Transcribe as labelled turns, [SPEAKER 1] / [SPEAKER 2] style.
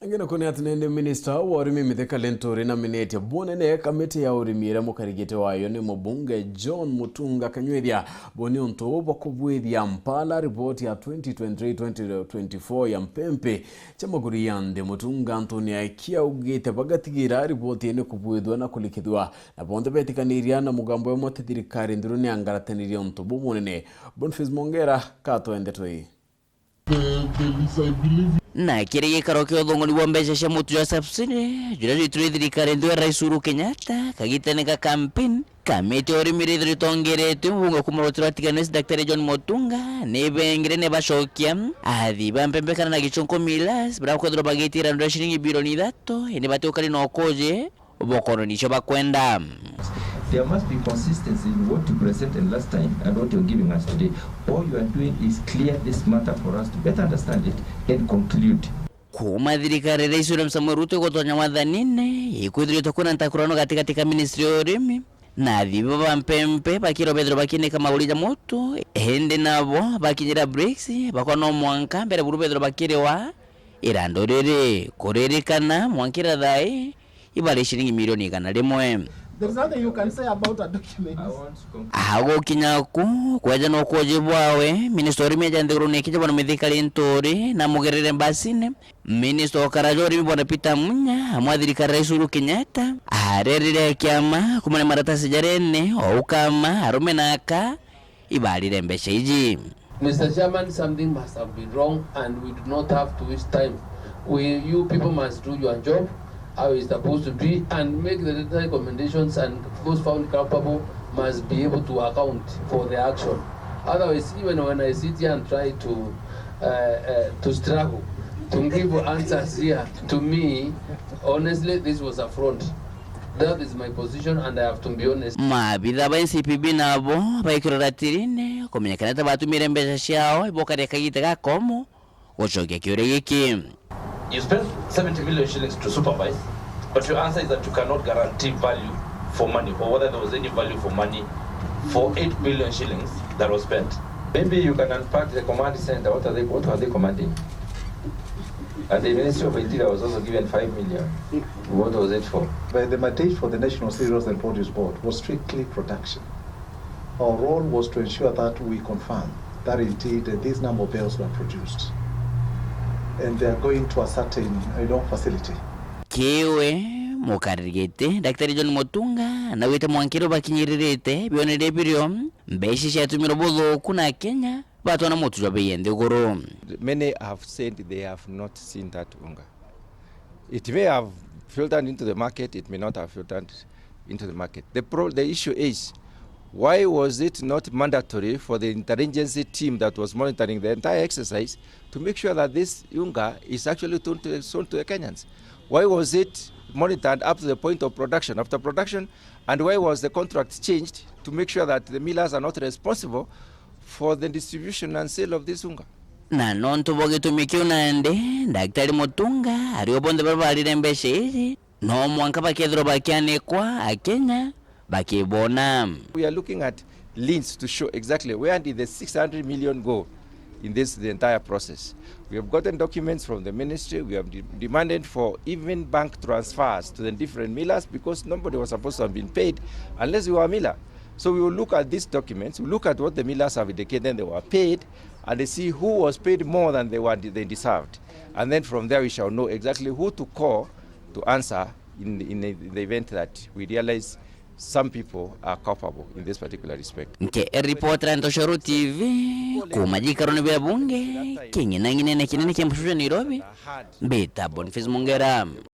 [SPEAKER 1] Angina kuni atinende minister wa URIMI mitheka LINTURI na minete bonene kamiti ya URIMI ira mukarigite wayo ni mubunge John Mutunga Kanyweria boni onto bakubwithia mpala riboti ya 2023-2024 ya Mpempe cha MAGURI yande Mutunga Antonia kia ugite bagatigira riboti ine kubwithwa na kulikithwa na bonde betikaniria na mugambo wa thirikari nduruni angarataniri onto bomunene Boniface Mongera kato NTHII
[SPEAKER 2] na kirege karoke odongoni wa mbeca cia mutu ya subsidy jura rituri thirikari ndio rais Uhuru Kenyatta kagitenega campaign kamiti URIMI ritongerete bunga kumurotira tiganesi Dr. John Mutunga nebengire ne bashokia athi Mpempe kana na gichonko milas bra kwadro bagitira ndo shilingi bilioni 3 ene batokali no koje obokono nicho bakwenda.
[SPEAKER 3] There must be consistency in what you presented last time and what you're giving us today. All you are doing is clear this matter for us to better understand it and conclude.
[SPEAKER 2] Kuma thirikari rais William Samoei Ruto gotonya wathanine ikudhiri tokuna ntakurano katika ministry ya URIMI na thibo ba Mpempe bakiro bedro bakine kama ulija moto hende nabo bakinyira breaks bakono mwanka mbere buru bedro bakire wa irandorere korerekana mwankira thai ibale shilingi milioni 100.
[SPEAKER 4] There's nothing you can say about a document.
[SPEAKER 2] Hago kinyaku kwaja no koje bwawe minister URIMI ajandegro nekije bwana mithika LINTURI na mugerere mbasine minister Karajo URIMI bwana Peter Munya amwathirika rais Uhuru Kenyatta arerire kiama kumane maratasi jarene okama arume naka ibalire mbesha iji.
[SPEAKER 5] Mr. Chairman, something must have been wrong and we do not have to waste time. You people must do your job how it's supposed to be and make the recommendations, and those found culpable must be able to account for the action. Otherwise, even when I sit here and try to struggle to give answers here, to me, honestly, this was a front. That is my position and I have to be honest.
[SPEAKER 2] Mabitha ba NCPB nabo baikiratirine komenyekana tabatumire mbesha ciao ibokare kagitega komo gochokia kiure giki.
[SPEAKER 6] You spent 70 million shillings to supervise, but your answer is that you cannot guarantee value for money, or whether there was any value for money for 8 million shillings that was spent.
[SPEAKER 3] Maybe you can unpack the command center. What are they commanding? And the Ministry of Interior was also given 5 million. What was it for?
[SPEAKER 7] But the mandate for the National Cereals and Produce Board was strictly production. Our role was to ensure that we confirm that indeed these number of bales were produced. And they are going to a certain, facility.
[SPEAKER 2] Kiwe mukarigete Dr. John Mutunga na wita mwankiro bakinyirirete bionere birio mbeshi shatumiro bozo kuna Kenya batona mutu jabeyende goro.
[SPEAKER 8] Many have said they have not seen that unga. It may have filtered into the market, it may not have filtered into the market. The issue is, why was it not mandatory for the interagency team that was monitoring the entire exercise to make sure that this unga is actually sold to the Kenyans? Why was it monitored up to the point of production, after production, and why was the contract changed to make sure that the millers are not responsible for the distribution and sale of this unga?
[SPEAKER 2] Na nonto bogeto mikyo nande Dr. Mutunga ariobonde barbarire mbeshe no mwanka bakedro bakiane kwa akenya bakibona.
[SPEAKER 8] We are looking at links to show exactly where did the 600 million go in the entire process. We have gotten documents from the ministry. We have demanded for even bank transfers to the different millers because nobody was supposed to have been paid unless you were a miller. So we will look at these documents, we look at what the millers have indicated they were paid, and they see who was paid more than they deserved. And then from there we shall know exactly who to call to answer in the event that we realize some people are culpable in this particular respect.
[SPEAKER 2] Nke reporter Ntoshoro TV kumajikaro ni bunge kinyi nangine kinene kemshusha Nairobi beta Boniface Mongera.